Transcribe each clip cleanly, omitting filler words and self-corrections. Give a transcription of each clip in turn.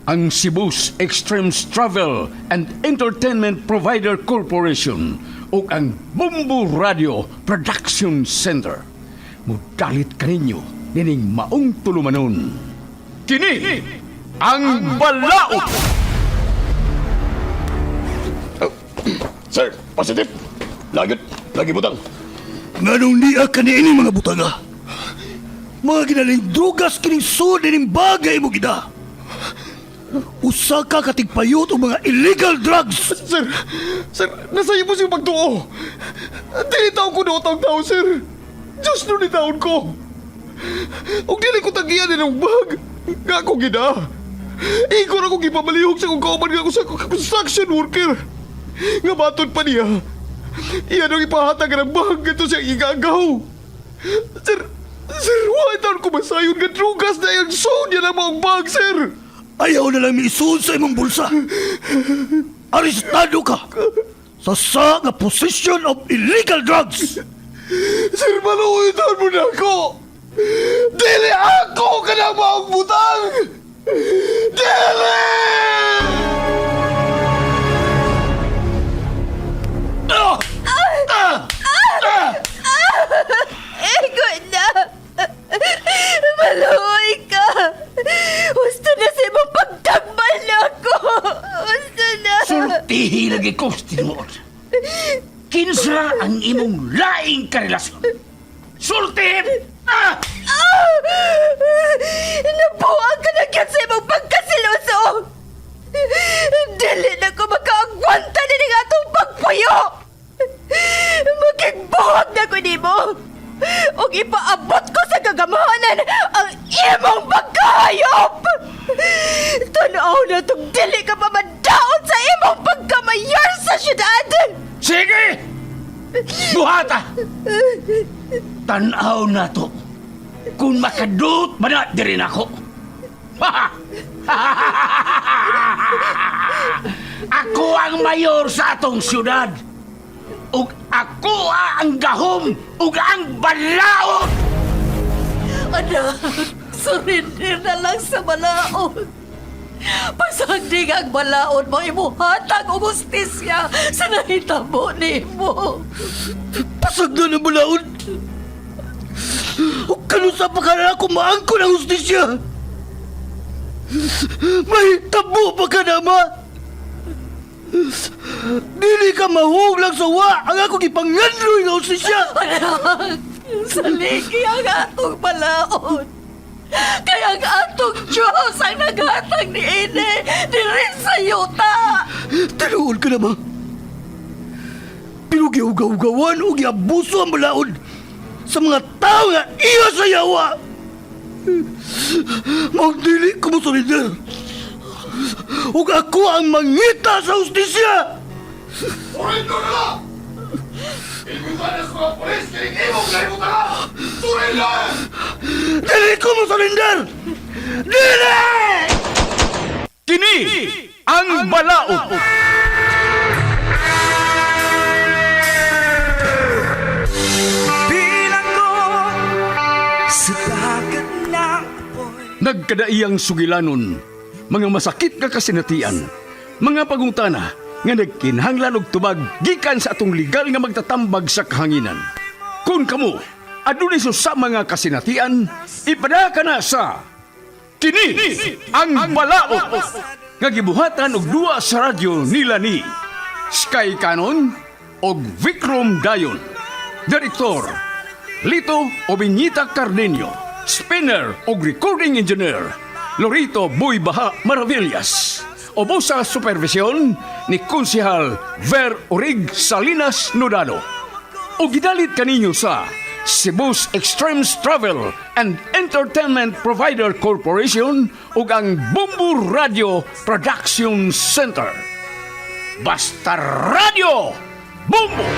ang Cebu's Extremes Travel and Entertainment Provider Corporation o ang Bumbu Radio Production Center. Mudalit kaninyo dining maong tulumanon. Kini ang Balaod! Sir, positive. Lagi butang. Nganong niya kanini mga butaga? Mga ginaling drugas kining sud dining bagay mo gida. Usa ka katigpayot o mga illegal drugs. Sir, nasa iyo po siyang pagtuo. Dili taon ko na utang tao, sir. Diyos nun ni taon ko. Huwag dili ko tagiyan ng bag. Nga ako gina. Ikaw na kong ipamalihog sa kong kauman nga ako sa construction worker. Nga batod pa niya. Iyan ang ipahatag ng bag ito siyang igagaw. Sir, why taon ko masayon nga drugas na yung sound niya ng mga bag, sir? Ayaw na lang miisuon sa imong bulsa. Arestado ka sa nga possession of illegal drugs. Sir, maluwitan mo na ako! Dili ako ka na maong butang! Dili! Ego na! Maluoy ka! Gusto na sa imong pagtambal na ako! Gusto na! Sultihi lagi ko, tinuod. Kinsa ang imong laing karelasyon? Sultihin! Nabuang ka na kyan sa imong pagkasiloso! Dili na ko makaagwanta na ng atong pagpuyo! Magigbuhag na ko nimo! O ipaabot ko sa gagamahanan ang imong pagkahayop! Tanaw na itong dili ka pa madaon sa imong pagkamayor sa syudad! Sige! Buhata! Tanaw na to. Kung makadut man na din ako. Ako ang mayor sa atong syudad. Ug ako ang gahom ug ang balaod. Anak, surrender na lang sa balaod. Pasagdig ang balaod mo, imuhatag o justisya sa nahitabo ni mo. Pasagdo na balaod. O kanusa pa ka na ako maangko ng justisya. May tabo pa ka na, ma. Dili ka mahuglang sa wa ang akong ipangandroy ng justisya. Anak, saligi ang atong balaod. Kaya ang atong Diyos ang naghatag ni Ine diri sa yuta. Tinuod ka na, ma. Pero giugaw-gawan o giabuso ang balaod sa mga tao nga iya sa yawa. Magdili ko mo solider. Ug ako ang mangita sa justisya. Surrender na lang! Ikusanas ko ang polis kaya imong lahibutan ka! Surrender! Dili ko mo solider. Dili! Kini ang Balaod. Nagkadaiyang sugilanon, mga masakit nga kasinatian, mga pagungtana nga nagkinhanglan og tubag gikan sa atong legal nga magtatambag sa kahanginan. Kung kamo adunay sa mga kasinatian, ipada ka na sa Kini ang Balaod nga gibuhatan og duwa sa radyo nila ni Sky Canon og Vikram Dayon. Direktor Lito Obiñita Cardenio. Spinner o recording engineer Lorito Boy Baha Maravillas. Obo sa supervisyon ni Konsehal Ver Orig Salinas Nodalo. O gidalit kaninyo sa Cebu's Extremes Travel and Entertainment Provider Corporation ug ang Bumbu Radio Production Center. Basta Radio Bumbu!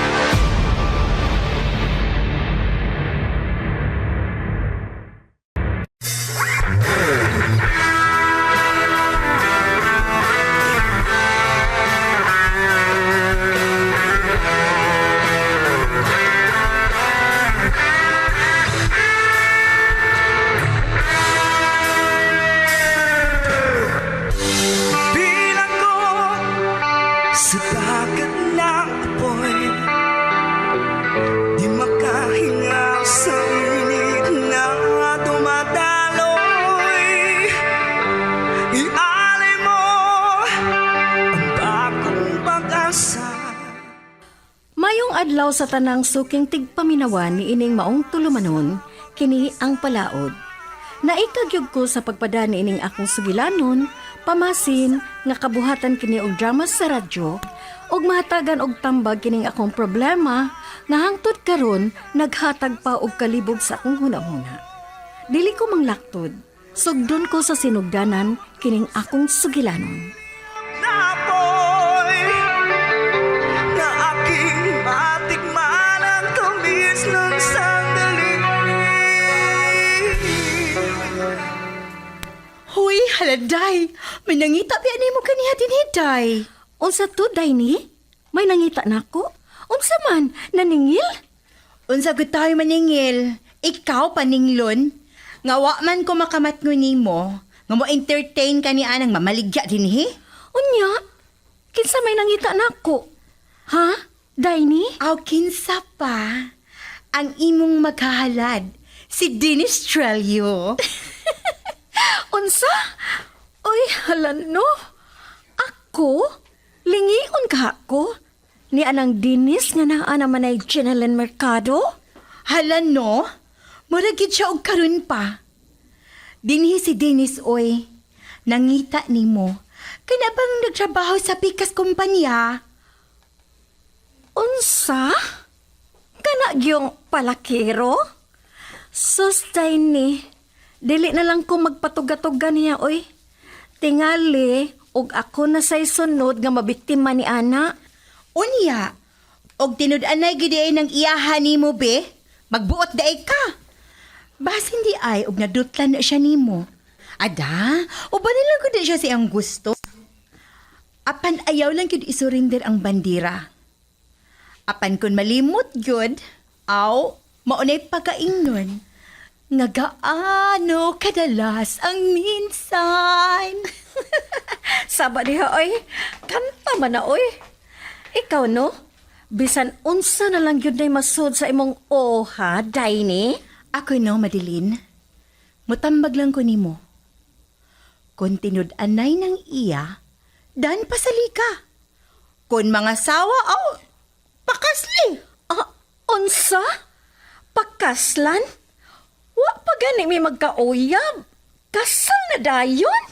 Adlaw sa tanang suking tigpaminawan ni ining maong tulumanon, kini ang palaod. Naikagyog ko sa pagpadani ining akong sugilanon, pamasin nga kabuhatan kini og drama sa radyo, og mahatagan og tambag kining akong problema nga hangtod karon naghatag pa og kalibog sa akong hunahuna. Dili ko manglaktod, sugdon ko sa sinugdanan kining akong sugilanon. Napoy na aking matikman ang tamis ng sandali. Huy, haladay! May nangita pa ni mo kaniya dinhiday. Unsa to, Dayni? May nangita nako? Unsa man, naningil? Unsa gud tayo maningil? Ikaw paninglon? Nga wa man ko makamatngon nimo, nga mo entertain ka ni anang mamaligya dinhi? Unya? Kinsa may nangita nako? Ha? Dayni? Aw kinsa pa? Ang imong maghahalad, si Dennis Trelio. Unsa? Uy, halan no? Ako? Lingion ka ako? Ni anang dinis nga naa naman ay Jeneline Mercado? Hala no? Muragid siya og karon pa. Dinhi si Dennis oy. Nangita nimo. Kana bang nagtrabaho sa pikas kumpanya? Unsa? Kana gyung palakiro? Sus, Dayni. Dili na lang ko magpatuga-tuga niya, oy. Tingali, og ako na say sunod nga mabiktima ni ana. Unya, og tinud-anay gid ay nang iyahan nimo be, magbuot daay ka. Bas hindi ay og nadutlan na siya nimo. Ada, uban lang gud siya siyang gusto. Apan ayaw lang gud isurinder ang bandera. Apan kun malimot gud, aw maunay pagkaingnon. Nga gaano kadalas ang minsan. Saba diha, oy. Kanta man na, oy. Ikaw, no? Bisan unsa na lang yun na masud sa imong oha, Dayni? Ako no, Madeline. Mutambag lang ko nimo. Kung tinud-anay ng iya, dan pasali ka. Kung mga sawa, pakasli. Unsa? Pakaslan? Wa pa gani may magkauyab. Kasal na dayon?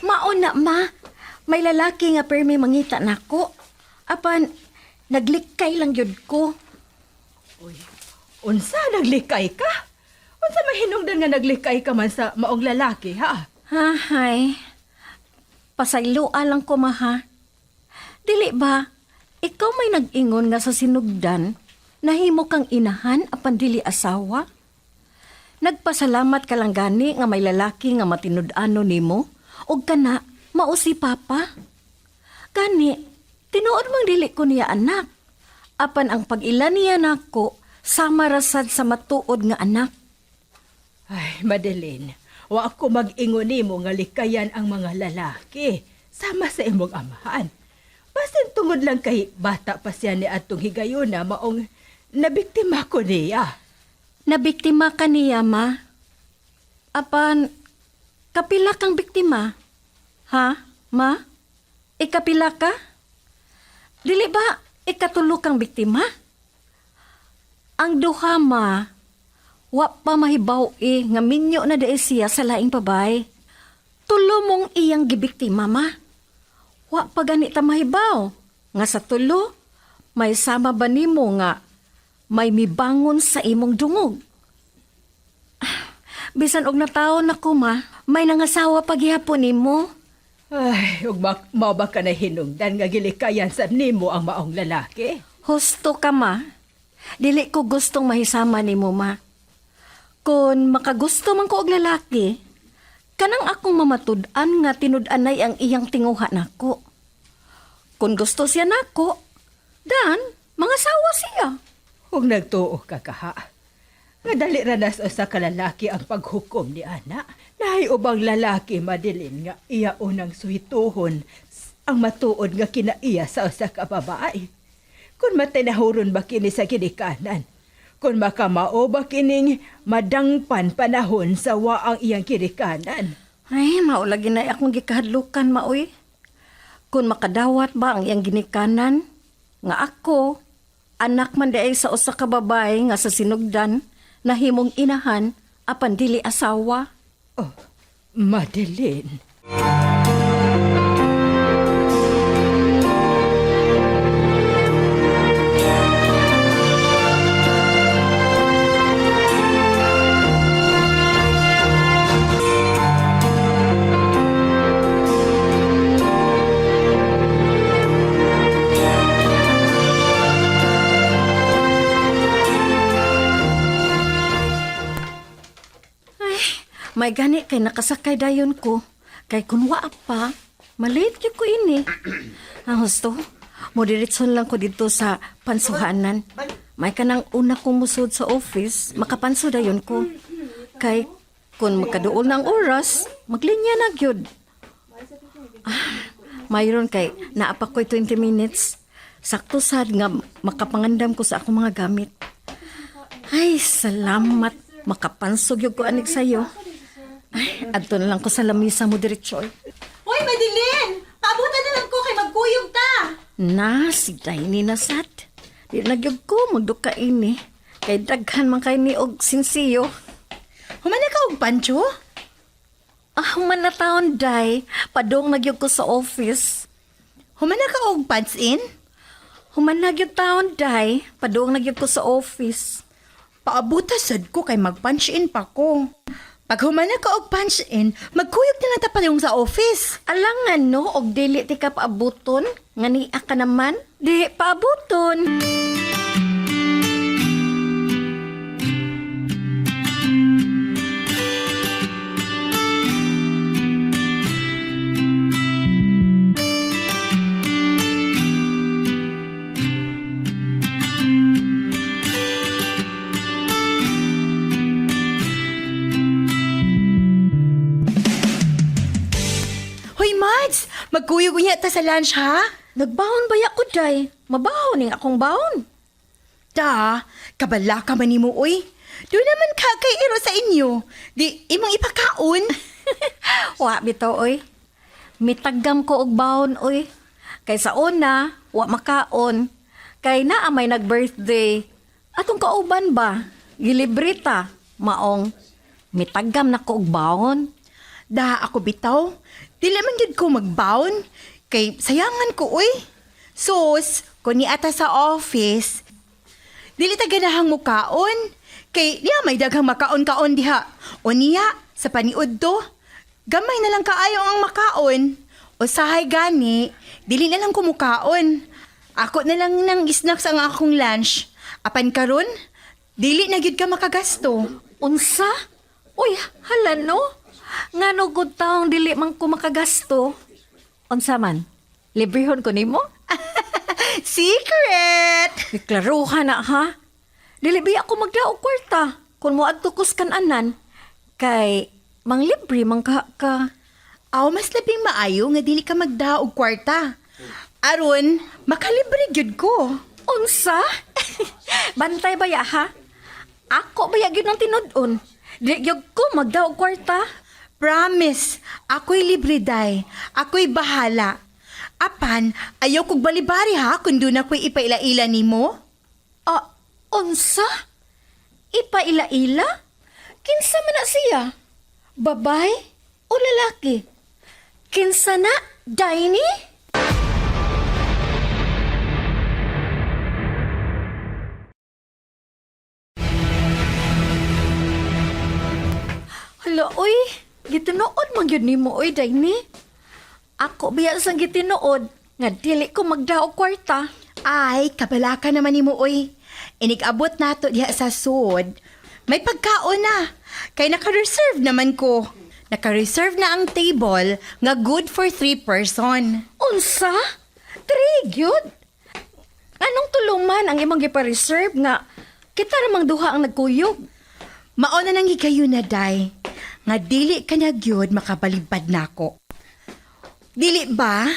Mauna, ma. May lalaki nga permi mangita nako. Apan, naglikay lang yun ko. Unsa naglikay ka? Unsa mahinungdan nga naglikay ka man sa maong lalaki, ha? Hahay. Pasayloa lang ko, ma, ha? Dili ba, ikaw may nag-ingon nga sa sinugdan, nahimo kang inahan apan dili asawa? Nagpasalamat ka lang gani nga may lalaki nga matinud-ano nimo, og kana, mao si Papa. Gani, tinuod mang dili ko niya anak. Apan ang pag-ila niya nako, sama rasad sa matuod nga anak. Ay, Madeline, wa ako mag-ingon nimo nga likayan ang mga lalaki sama sa imong amahan. Basin tungod lang kay bata pa siya ni atong higayuna maong nabiktima ko niya. Nabiktima ka niya, ma? Apan, kapila kang biktima? Ha, ma? Ikapila ka? Dili ba ikatulo kang biktima? Ang duha, ma, wa pa mahibaw nga minyo na dai siya sa laing babay. Tulo mong iyang gibiktima, ma. Wa pa gani ta mahibaw. Nga sa tulo, may sama ba nimo nga may mibangon sa imong dungog? Bisan og nataon ako, ma, may nangasawa paghihapon nimo. Ay, ug mao ba ka na hinungdan nga gilikayan sa nimo ang maong lalaki? Husto ka, ma. Dili ko gustong mahisama nimo, ma. Kung makagusto man ko og lalaki, kanang akong mamatud-an nga tinud-anay ang iyang tinguha nako. Kung gusto siya nako, dan, mga sawa siya. Ug nagtuo ka kaha. Nga dali ranas usa ka lalaki ang paghukom ni ana. Nahay ubang lalaki Madeline nga iya unang suhituhon ang matuod nga kinaiya sa usa ka babae. Kung matinahuron ba kini sa kinikanan, kung makamao ba kining madangpan panahon sa waang iyang kinikanan. Ay, maulagi na akong gikahadlukan, maoy. Kung makadawat ba ang iyang ginikanan, nga ako, anak man daay sa usa ka babae nga sa sinugdan, nahimong inahan, apan dili asawa. Oh, Madeline. May gani kay nakasakay dayon ko. Kay kunwa pa, malate gyud ko ini. Ang gusto, mo diretson lang ko dito sa pansuhanan. May kanang una kong musod sa office, makapanso dayon ko. Kay kung makaduol ng oras, maglinya na gyud. Mayroon kay naapa ko'y 20 minutes. Sakto sad nga makapangandam ko sa akong mga gamit. Ay, salamat. Makapansog yung ko anig sa'yo. Ay, adto na lang ko sa lamisa mo diretsoy. Hoy, Madeline! Paabutan na lang ko kay magkuyog ta! Na, si Daini na sad. Di nagyog ko, magduka ini. Kay daghan man kay ni og sinsiyo. Humana ka og pancho? Man na taon, Day. Padong nagyog ko sa office. Humana ka og pants in? Human nagyog taon, Day. Padong nagyog ko sa office. Paabuta sad ko kay mag-punch in pa ko. Pag humana ka og punch in, magkuyog na lang ta palihong sa office. Alangan no, og dili ti ka paabuton. Ngania ka naman. Di, paabuton. Hoy, Mads! Magkuyog unya ta sa lunch, ha? Nagbaon ba ko, Day? Mabaho ning akong baon. Da, kabala ka man nimo, oy. Doon naman ka kay iro sa inyo. Di, imong ipakaon. Wa bitaw, oy. Mitagam ko og baon, oy. Kay sa una, wa makaon. Kay naa may nag-birthday. Atong kauban ba? Gilibrita. Maong, mitagam na ko og baon. Da, ako bitaw. Dili man gid ko magbaon. Kay sayangan ko, oy. Sus, kung ni ata sa office, dili ta ganahang mukaon. Kay niya may daghang makaon-kaon diha. O niya, sa paniud do, gamay na lang kaayo ang makaon. O sahay gani, dili na lang kumukaon. Ako na lang nang snacks ang akong lunch. Apan karon, dili na gyud ka makagasto. Unsa? Uy, hala no? Nga no good taong dili man ko makagasto. Unsa man? Librehon ko nimo? Secret! Iklaruhan na ha? Dili biya ako magdaog kwarta. Kung mo adtukos kan anan. Kay, mang libre man ka. Aw, mas labing maayo nga dili ka magdaog kwarta. Aron, makalibre gyud ko. Unsa? Bantay ba ya ha? Ako ba ya gyud ang tinud-on? Dili gyud ko magdaog kwarta. Promise, ako'y libre, day. Ako'y bahala. Apan, ayaw kong balibari ha kung doon ako'y ipaila-ila ni mo. Unsa? Ipaila-ila? Kinsa man na siya? Babay o lalaki? Kinsa na? Daini? Hala, oy. Gitinuod man yun ni mo, oy, Daini. Ako biya sang gitinuod, nga dili ko magdaog kwarta. Ay, kabala ka naman ni mo, oy. Inig-abot nato diha sa sud. May pagkaon na. Kay naka-reserve naman ko. Naka-reserve na ang table nga good for 3 person. Unsa? 3 gyud? Anong tuluman ang imong gipa-reserve nga kita namang duha ang nagkuyog? Mao na nang higayon na, day. Nga dili ka na gyud makabalibad nako. Dili ba?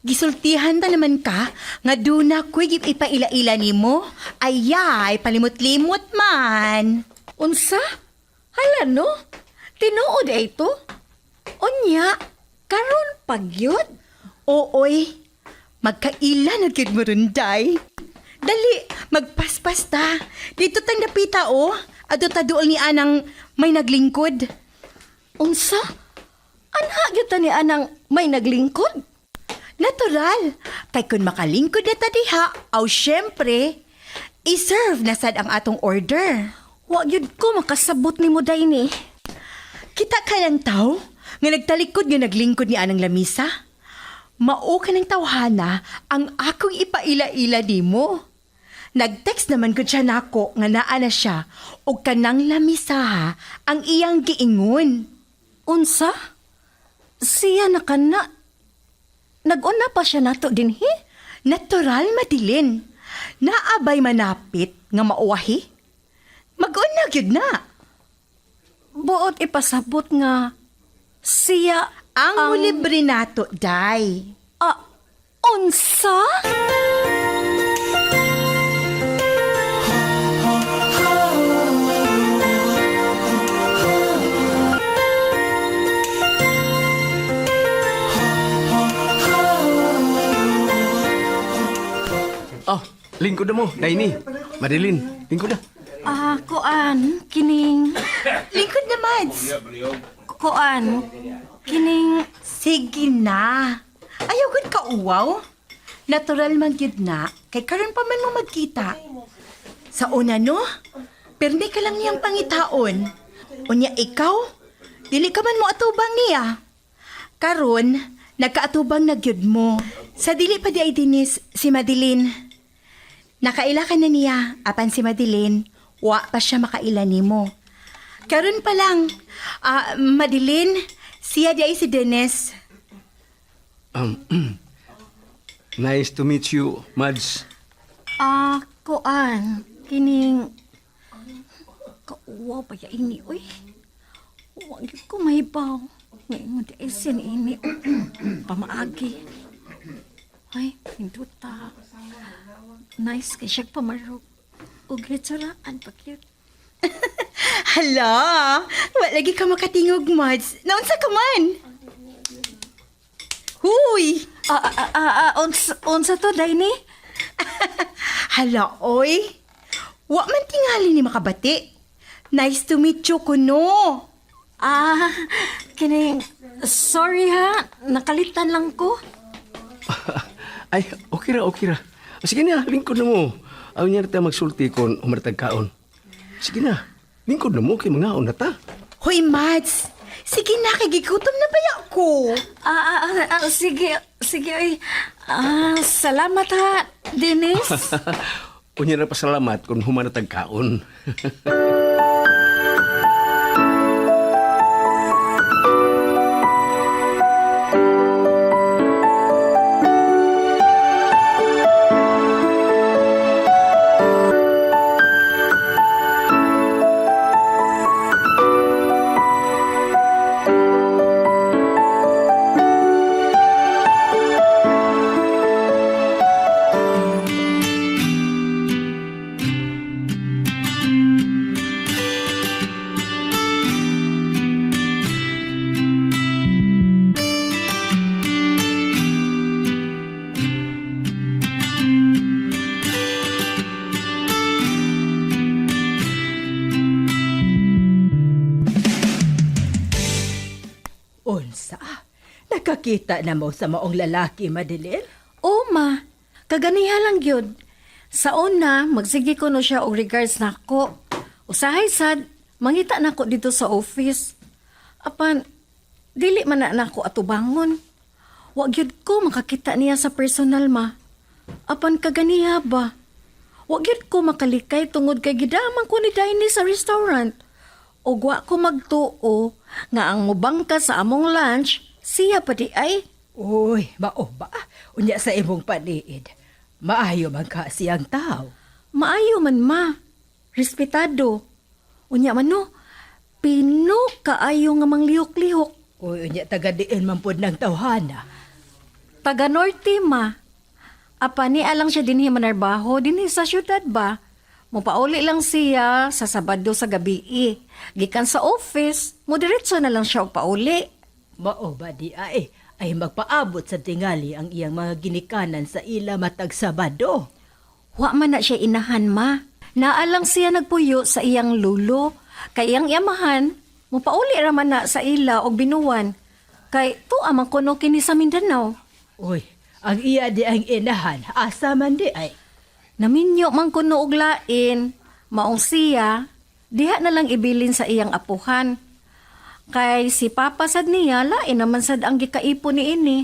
Gisultihan ta naman ka nga duna ko'y ipaila-ila nimo. Ayay, palimot-limot man. Unsa? Hala no? Tinuod ay ito? Unya, karon pagyod? Ooy, magkaila na gyud mo ron, day. Dali, magpaspas ta. Dito tang napita, oh. Ado ta duol ni anang may naglingkod. Unsa? Anha gyud ta ni anang may naglingkod? Natural. Kay kun makalingkod na ta diha, aw syempre, i-serve na sad ang atong order. Wa gyud ko makasabot nimo dayni. Kita ka ng tao nga nagtalikod nga naglingkod ni anang lamisa. Mao ka ng tawhana ang akong ipaila-ila nimo. Nag-text naman ko siya nako nga naa na siya o kanang lamisa ang iyang giingon. Unsa? Siya na kana. Nag-una pa siya nato dinhi? Natural, Madeline. Naabay manapit nga mauwahi. Mag-una gyud na. Buot ipasabot nga siya Ang libre nato, day. Unsa? Oh, lingkod na mo, Daini. Madeline, lingkod na. Kuan, kining... Lingkod na, Mads. Kuan, kining... Sige na. Ayaw gud ka uwaw. Natural man gyud na, kay karon pa man mo magkita. Sa una no, permi ka lang niyang pangitaon. Unya ikaw, dili ka man mo atubang niya. Karon, nagkaatubang na gyud mo. Sa dili pa di ay dinis si Madeline. Nakaila ka na niya, apan si Madeline, wa pa siya makaila nimo. Karon pa lang, Madeline, siya di ay si Dennis. Nice to meet you, Mads. Kuan, kining... Kauwa pa ya ini, uy. Huwag ko mahibaw. Ngayon mo di ay sin ini. Pamaagi. Ay, pinduta. Nice kay siya pamarog. Uglit saraan pa cute. Hala, wala lagi ka makatingog, Mads. Naunsa ka man? Huy! Unsa to, Daini? Hala, oy. Wa man tingali ni makabati. Nice to meet you, kuno. Kining... Sorry ha, nakalitan lang ko. Ay, okay ra. Sige na, lingkod na mo. Ayaw niya na tayo magsulti kung umartag kaon. Sige na, lingkod na mo kay mga on na ta. Hoy, Mads. Sige na, kagigutom na ba ako? Sige, ay. Salamat ha, Dennis. Unya na pasalamat kung humanatag kaon. Unsa? Nakakita na mo sa maong lalaki, Madeline? Ma. Kaganiha lang yun. Sa una, magsige ko no siya o regards na ako. Usahay sad, mangita na ako dito sa office. Apan, dili man na ako atubangon. Wag yun ko makakita niya sa personal, ma. Apan kaganiha ba? Wag yun ko makalikay tungod kay gidaman ko ni Daini sa restaurant. O wa ko magtuo nga ang mubangka sa among lunch, siya pa di ay. Uy, mao ba? Unya sa imong paniid. Maayo man ka siyang tao. Maayo man, ma. Respetado. Unya man no, Pino kaayo nga manglihok-lihok. Uy, unya taga diin man pod ng tawhana. Taga Norte, ma. Apa ni alang siya dinhi manarbaho, dinhi sa syudad ba? Mupauli lang siya sa Sabado sa gabi. Gikan sa office, mo diretso na lang siya og pauli. Mao ba di ay magpaabot sa tingali ang iyang mga ginikanan sa ila matag Sabado. Wa man na siya inahan, ma. Naalang siya nagpuyo sa iyang lulo. Kay iyang iyamahan, mupauli raman na sa ila og binuwan. Kay tuwa man kuno kini sa Mindanao. Uy, ang iya di ang inahan, asa man di ay. Naminyo man kuno og lain, maong siya, diha na lang ibilin sa iyang apuhan. Kay si Papa sad niya, lain naman sad ang gikaipon ni ini.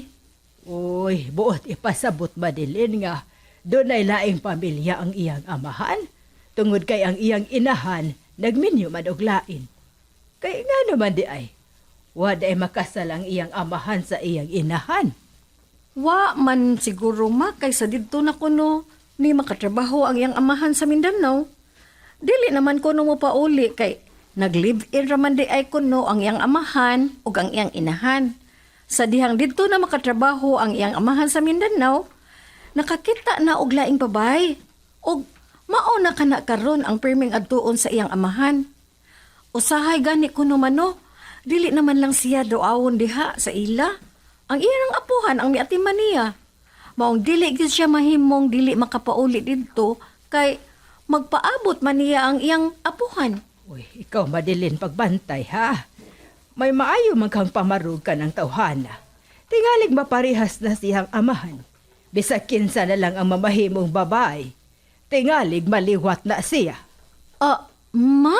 Uy, buot ipasabot Madeline nga, doon ay laing pamilya ang iyang amahan. Tungod kay ang iyang inahan, nagminyo man og lain. Kay nga naman di ay, wada ay makasal ang iyang amahan sa iyang inahan. Wa man siguro ma, kay sa didto na kuno, ni makatrabaho ang iyang amahan sa Mindanao. Dili naman kuno mo pauli kay nag-live-in raman di ay kuno ang iyang amahan ug ang iyang inahan. Sa dihang didto na makatrabaho ang iyang amahan sa Mindanao, nakakita na og laing babay. Og mao na kana karon ang perming adtuon sa iyang amahan. Usahay gani kuno mano, dili naman lang siya doawon diha sa ila. Ang iyang apuhan ang miatiman niya. Maong dili gid siya mahimong dili makapauli didto kay magpaabot man niya ang iyang apuhan. Uy, ikaw Madeline pagbantay ha. May maayo man kang pamarug ka ng tawhana. Tingalig maparihas na siyang amahan. Bisag kinsa na lang ang mamahimong babae. Tingalig maliwat na siya. Ma!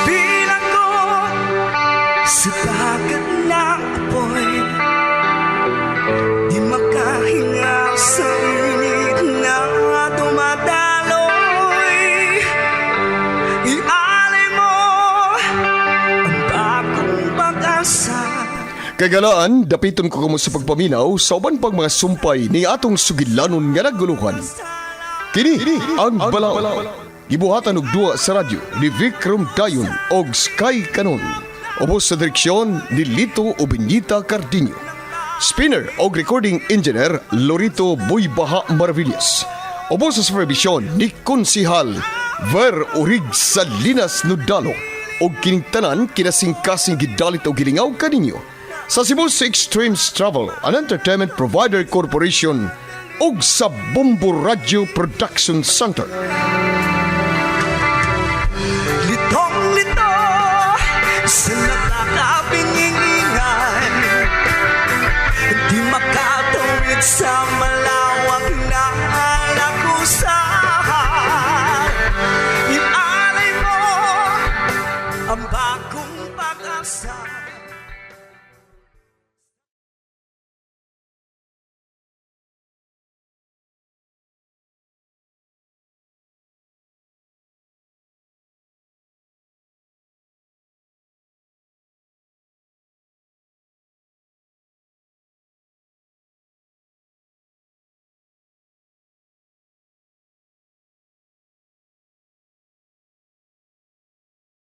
Bilang ko sa dagat ng apoy, di makahinga sa init na dumadaloy. Ialay mo ang bagong pag-asa. Kagalaan, dapiton ko kamo sa pagpaminaw sa uban pang mga sumpay ni atong sugilanon nga naguluhan. Kini ang Balaod. Gibuhatan og duwa sa radyo ni Vikram Dayon og Sky Canon. Ubos sa direksyon ni Lito Obiñita Cardiño. Spinner og recording engineer Lorito Buybaha Maravillas. Ubos sa supervision ni Konsihal Ver Urig Salinas Nudalo og kining tanan kinasing-kasing gidalit og gilingaw kaninyo sa Cebu Extremes Travel and Entertainment Provider Corporation ug sa Bombo Radio Production Center. Litong-lito sa nakakapingingan, di makatawid sa